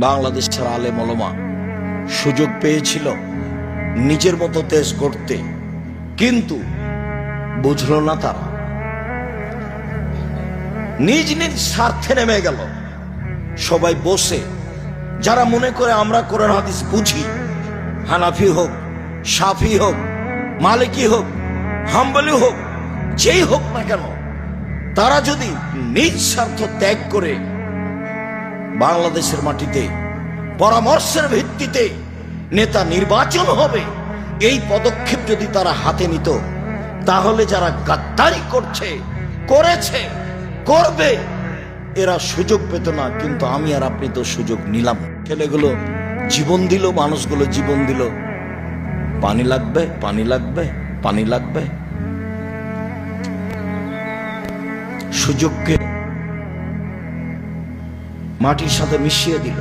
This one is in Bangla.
বাংলাদেশের আলেম ওলামা সুযোগ পেয়েছিল নিজের মতো দেশ গড়তে, কিন্তু বুঝলো না তারা, নিজ নিজ স্বার্থে নেমে গেল। সবাই বসে, যারা মনে করে আমরা কোরআন হাদিস বুঝি, হানাফি হোক, শাফি হোক, মালিকি হোক, হাম্বলি হোক, যেই হোক না কেন, তারা যদি নিজ স্বার্থ ত্যাগ করে বাংলাদেশের মাটিতে পরামর্শের ভিত্তিতে নেতা নির্বাচন হবে, এই পদক্ষেপ যদি তারা হাতে নিত, তাহলে যারা গাদ্দারি করেছে, করবে, এরা সুযোগ পেত না। কিন্তু আমি আর আপনি তো সুযোগ নিলাম। ছেলেগুলো জীবন দিল, মানুষগুলো জীবন দিল। পানি লাগবে, পানি লাগবে, পানি লাগবে, সুযোগকে মাটির সাথে মিশিয়ে দিল।